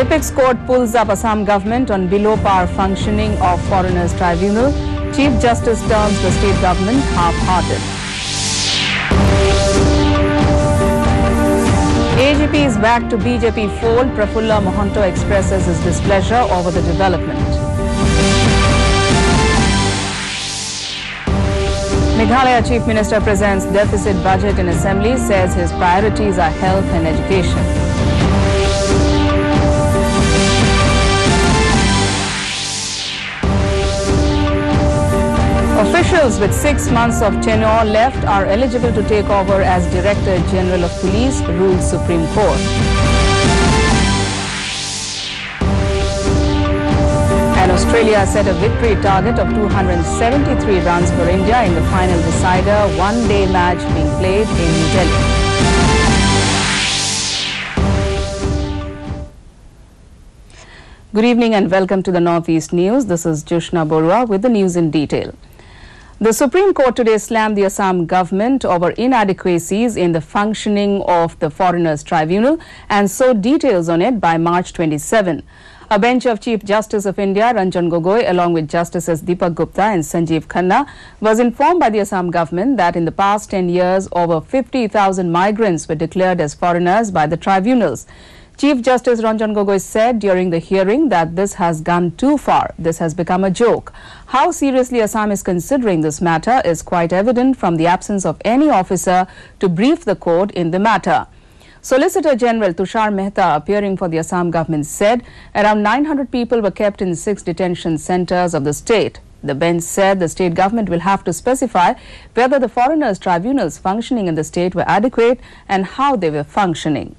Apex Court pulls up Assam government on below-par functioning of Foreigners Tribunal. Chief Justice terms the state government half-hearted. AGP is back to BJP fold. Prafulla Mohanto expresses his displeasure over the development. Meghalaya Chief Minister presents deficit budget in Assembly, says his priorities are health and education. Officials with 6 months of tenure left are eligible to take over as Director General of Police, ruled Supreme Court. And Australia set a victory target of 273 runs for India in the final decider, one-day match being played in New Delhi. Good evening and welcome to the Northeast News. This is Jushna Borua with the news in detail. The Supreme Court today slammed the Assam government over inadequacies in the functioning of the Foreigners Tribunal and sought details on it by March 27. A bench of Chief Justice of India, Ranjan Gogoi, along with Justices Deepak Gupta and Sanjeev Khanna, was informed by the Assam government that in the past 10 years, over 50,000 migrants were declared as foreigners by the tribunals. Chief Justice Ranjan Gogoi said during the hearing that this has gone too far. This has become a joke. How seriously Assam is considering this matter is quite evident from the absence of any officer to brief the court in the matter. Solicitor General Tushar Mehta, appearing for the Assam government, said around 900 people were kept in 6 detention centres of the state. The bench said the state government will have to specify whether the foreigners' tribunals functioning in the state were adequate and how they were functioning.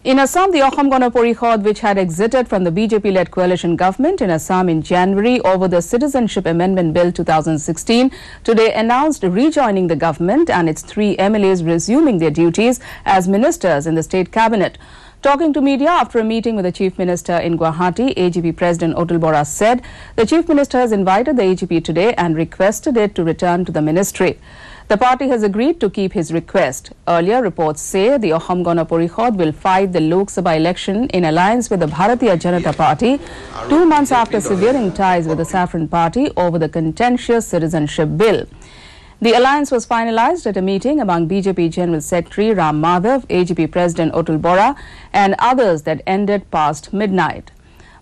In Assam, the Ahom Gana Porikhod, which had exited from the BJP-led coalition government in Assam in January over the Citizenship Amendment Bill 2016, today announced rejoining the government and its 3 MLAs resuming their duties as ministers in the state cabinet. Talking to media after a meeting with the Chief Minister in Guwahati, AGP President Otul Bora said the Chief Minister has invited the AGP today and requested it to return to the ministry. The party has agreed to keep his request. Earlier reports say the Ahom Gana Porikhod will fight the Lok Sabha election in alliance with the Bharatiya Janata Party 2 months after severing ties with the Saffron Party over the contentious citizenship bill. The alliance was finalized at a meeting among BJP General Secretary Ram Madhav, AGP President Otul Bora and others that ended past midnight.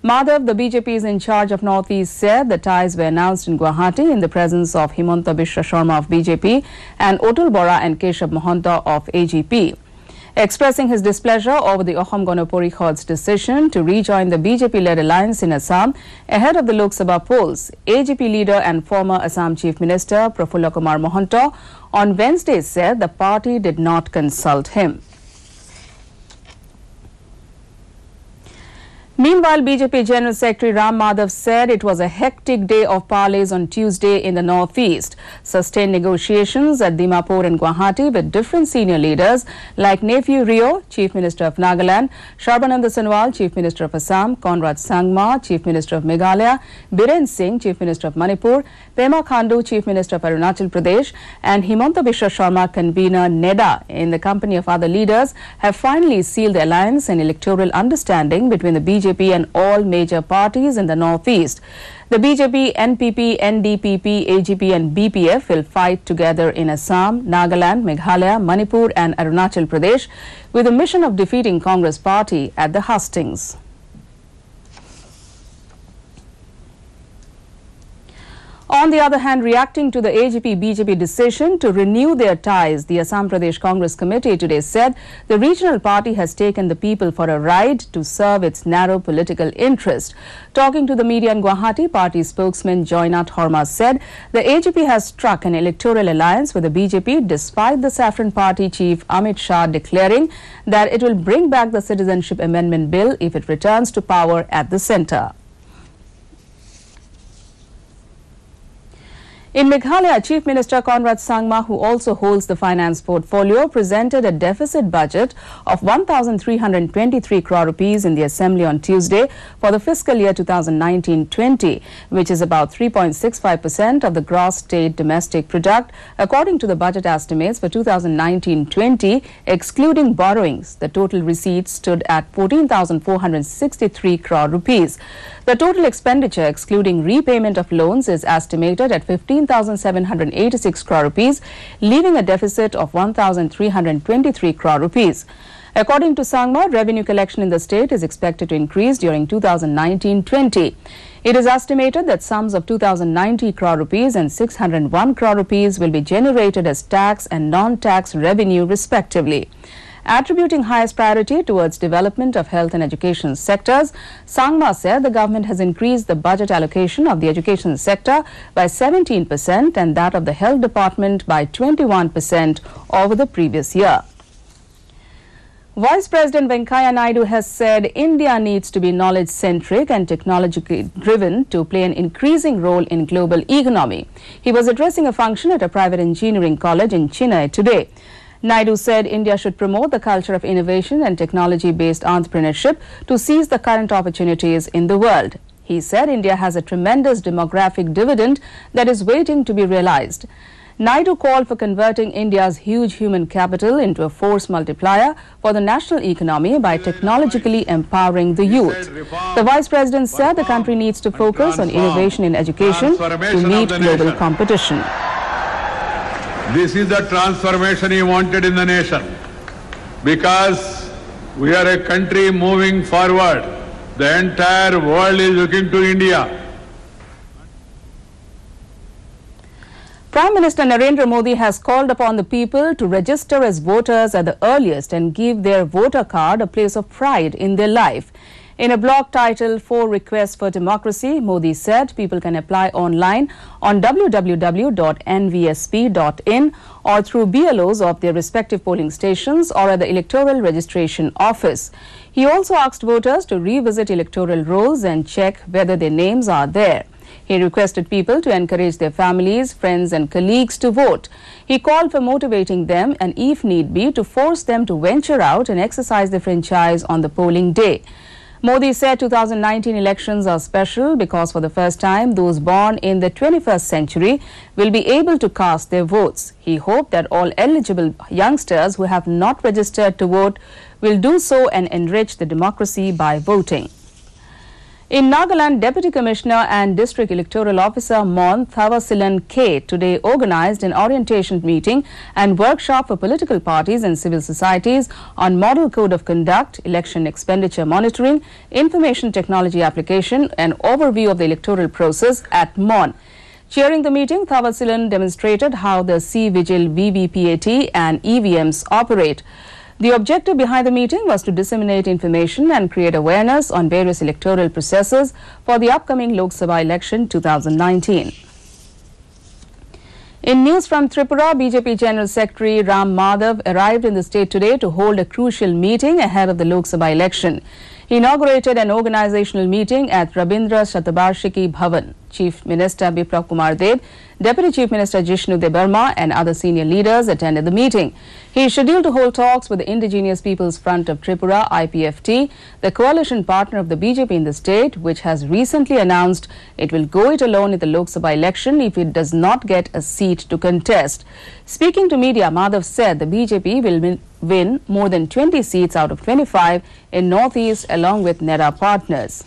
Madhav, the BJP is in charge of Northeast, said the ties were announced in Guwahati in the presence of Himanta Biswa Sharma of BJP and Otul Bora and Keshav Mahanta of AGP. Expressing his displeasure over the Ahom Gana Porikhod's decision to rejoin the BJP-led alliance in Assam ahead of the Lok Sabha polls, AGP leader and former Assam Chief Minister Prafulla Kumar Mohanto on Wednesday said the party did not consult him. Meanwhile, BJP General Secretary Ram Madhav said it was a hectic day of parleys on Tuesday in the Northeast. Sustained negotiations at Dimapur and Guwahati with different senior leaders like Nephew Rio, Chief Minister of Nagaland, Sarbananda Sonowal, Chief Minister of Assam, Conrad Sangma, Chief Minister of Meghalaya, Biren Singh, Chief Minister of Manipur, Pema Khandu, Chief Minister of Arunachal Pradesh, and Himanta Biswa Sharma, convener NEDA, in the company of other leaders, have finally sealed the alliance and electoral understanding between the BJP and all major parties in the Northeast. The BJP, NPP, NDPP, AGP and BPF will fight together in Assam, Nagaland, Meghalaya, Manipur and Arunachal Pradesh with a mission of defeating Congress party at the hustings. On the other hand, reacting to the AGP-BJP decision to renew their ties, the Assam Pradesh Congress Committee today said the regional party has taken the people for a ride to serve its narrow political interest. Talking to the media in Guwahati, party spokesman Joynath Horma said the AGP has struck an electoral alliance with the BJP despite the Saffron Party chief Amit Shah declaring that it will bring back the Citizenship Amendment Bill if it returns to power at the centre. In Meghalaya, Chief Minister Conrad Sangma, who also holds the finance portfolio, presented a deficit budget of 1,323 crore rupees in the Assembly on Tuesday for the fiscal year 2019-20, which is about 3.65% of the gross state domestic product, according to the budget estimates for 2019-20, excluding borrowings. The total receipts stood at 14,463 crore rupees. The total expenditure, excluding repayment of loans, is estimated at 15,786 crore rupees, leaving a deficit of 1,323 crore rupees. According to Sangma, revenue collection in the state is expected to increase during 2019-20. It is estimated that sums of 2,090 crore rupees and 601 crore rupees will be generated as tax and non-tax revenue respectively. Attributing highest priority towards development of health and education sectors, Sangma said the government has increased the budget allocation of the education sector by 17% and that of the health department by 21% over the previous year. Vice President Venkaiah Naidu has said India needs to be knowledge-centric and technologically driven to play an increasing role in global economy. He was addressing a function at a private engineering college in Chennai today. Naidu said India should promote the culture of innovation and technology-based entrepreneurship to seize the current opportunities in the world. He said India has a tremendous demographic dividend that is waiting to be realized. Naidu called for converting India's huge human capital into a force multiplier for the national economy by technologically empowering the youth. The Vice President said the country needs to focus on innovation in education to meet global competition. This is the transformation he wanted in the nation, because we are a country moving forward. The entire world is looking to India. Prime Minister Narendra Modi has called upon the people to register as voters at the earliest and give their voter card a place of pride in their life. In a blog titled 4 Requests for Democracy, Modi said people can apply online on www.nvsp.in or through BLOs of their respective polling stations or at the Electoral Registration Office. He also asked voters to revisit electoral rolls and check whether their names are there. He requested people to encourage their families, friends and colleagues to vote. He called for motivating them and, if need be, to force them to venture out and exercise their franchise on the polling day. Modi said 2019 elections are special because for the first time those born in the 21st century will be able to cast their votes. He hoped that all eligible youngsters who have not registered to vote will do so and enrich the democracy by voting. In Nagaland, Deputy Commissioner and District Electoral Officer Mon Thawasilan K today organized an orientation meeting and workshop for political parties and civil societies on Model Code of Conduct, election expenditure monitoring, information technology application and overview of the electoral process at Mon. Chairing the meeting, Thawasilan demonstrated how the C-Vigil VVPAT and EVMs operate. The objective behind the meeting was to disseminate information and create awareness on various electoral processes for the upcoming Lok Sabha election 2019. In news from Tripura, BJP General Secretary Ram Madhav arrived in the state today to hold a crucial meeting ahead of the Lok Sabha election. He inaugurated an organizational meeting at Rabindra Shatavarshiki Bhavan. Chief Minister Biplab Kumar Deb, Deputy Chief Minister Jishnu Debarma and other senior leaders attended the meeting. He is scheduled to hold talks with the Indigenous People's Front of Tripura, IPFT, the coalition partner of the BJP in the state, which has recently announced it will go it alone in the Lok Sabha election if it does not get a seat to contest. Speaking to media, Madhav said the BJP will win more than 20 seats out of 25 in Northeast along with NEDA partners.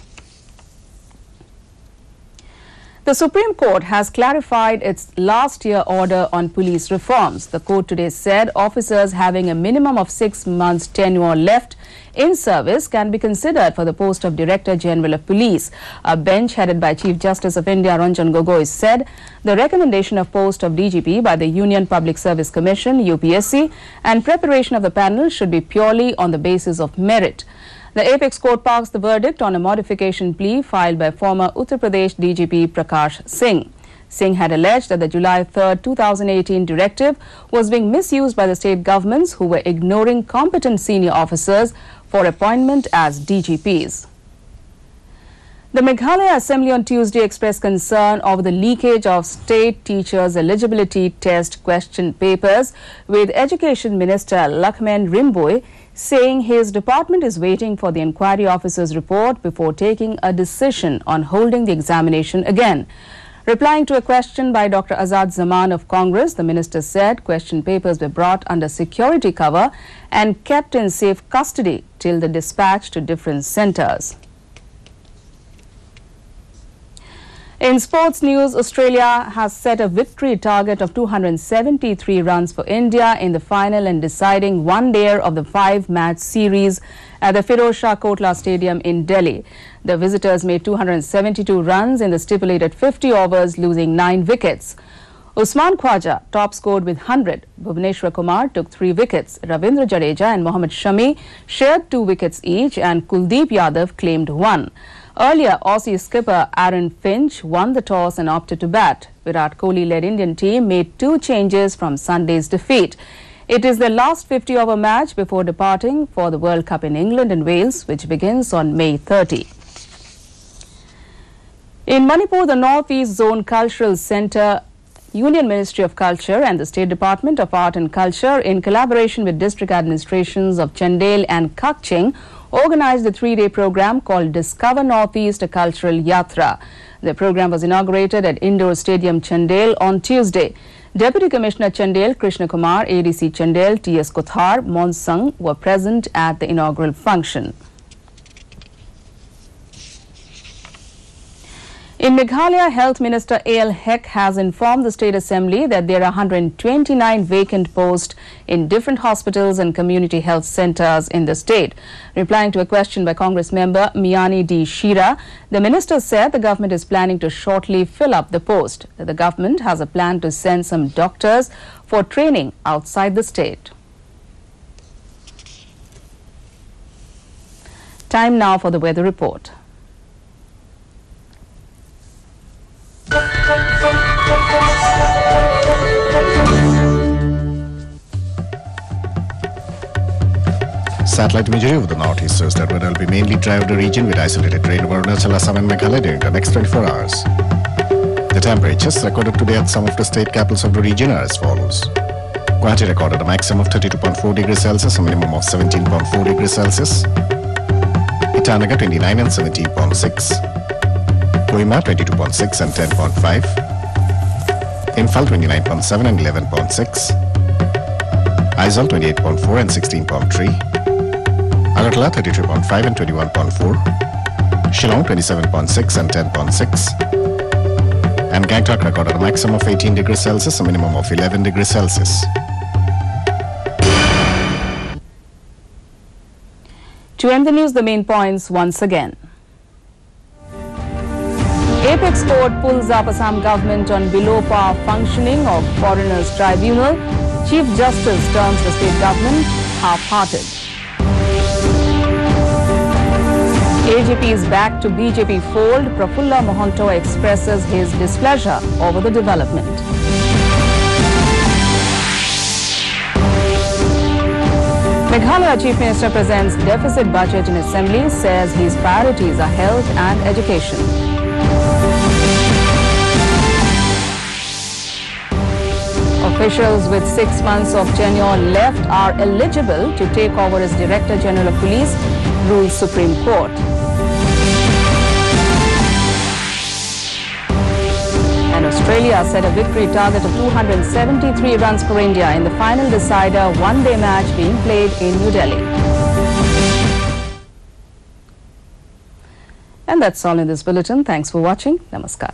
The Supreme Court has clarified its last year order on police reforms. The court today said officers having a minimum of 6 months tenure left in service can be considered for the post of Director General of Police. A bench headed by Chief Justice of India Ranjan Gogoi said the recommendation of post of DGP by the Union Public Service Commission UPSC and preparation of the panel should be purely on the basis of merit. The Apex Court passed the verdict on a modification plea filed by former Uttar Pradesh DGP Prakash Singh. Singh had alleged that the July 3, 2018 directive was being misused by the state governments who were ignoring competent senior officers for appointment as DGPs. The Meghalaya Assembly on Tuesday expressed concern over the leakage of state teachers' eligibility test question papers, with Education Minister Lakshman Rimboy saying his department is waiting for the inquiry officer's report before taking a decision on holding the examination again. Replying to a question by Dr. Azad Zaman of Congress, the minister said question papers were brought under security cover and kept in safe custody till the dispatch to different centres. In sports news, Australia has set a victory target of 273 runs for India in the final and deciding one-dayer of the 5-match series at the Firoz Shah Kotla Stadium in Delhi. The visitors made 272 runs in the stipulated 50 overs, losing 9 wickets. Usman Khwaja top scored with 100. Bhuvneshwar Kumar took 3 wickets. Ravindra Jadeja and Mohammad Shami shared 2 wickets each, and Kuldeep Yadav claimed 1. Earlier, Aussie skipper Aaron Finch won the toss and opted to bat. Virat Kohli-led Indian team made 2 changes from Sunday's defeat. It is their last 50-over match before departing for the World Cup in England and Wales, which begins on May 30. In Manipur, the North East Zone Cultural Centre, Union Ministry of Culture and the State Department of Art and Culture, in collaboration with district administrations of Chandel and Kakching, organized a 3-day program called Discover Northeast, a Cultural Yatra. The program was inaugurated at Indoor Stadium Chandel on Tuesday. Deputy Commissioner Chandel, Krishna Kumar, ADC Chandel, T.S. Kothar, Monsung were present at the inaugural function. In Meghalaya, Health Minister A.L. Hek has informed the State Assembly that there are 129 vacant posts in different hospitals and community health centres in the state. Replying to a question by Congress member Miani D. Shira, the minister said the government is planning to shortly fill up the post. The government has a plan to send some doctors for training outside the state. Time now for the weather report. Satellite imagery of the northeast shows that weather will be mainly dry of the region with isolated rain over Arunachal, Assam and Meghalaya during the next 24 hours. The temperatures recorded today at some of the state capitals of the region are as follows. Guwahati recorded a maximum of 32.4 degrees Celsius, a minimum of 17.4 degrees Celsius. Itanagar 29 and 17.6. Kohima 22.6 and 10.5. Imphal 29.7 and 11.6. Aizawl 28.4 and 16.3. Agartala 33.5 and 21.4. Shillong 27.6 and 10.6. And Gangtok recorded a maximum of 18 degrees Celsius, a minimum of 11 degrees Celsius. To end the news, the main points once again. Apex Court pulls up Assam government on below par functioning of Foreigners Tribunal. Chief Justice terms the state government half-hearted. AGP is back to BJP fold. Prafulla Mohanto expresses his displeasure over the development. Meghalaya Chief Minister presents deficit budget in Assembly, says his priorities are health and education. Officials with 6 months of tenure left are eligible to take over as Director General of Police, rules Supreme Court. And Australia set a victory target of 273 runs for India in the final decider one-day match being played in New Delhi. And that's all in this bulletin. Thanks for watching. Namaskar.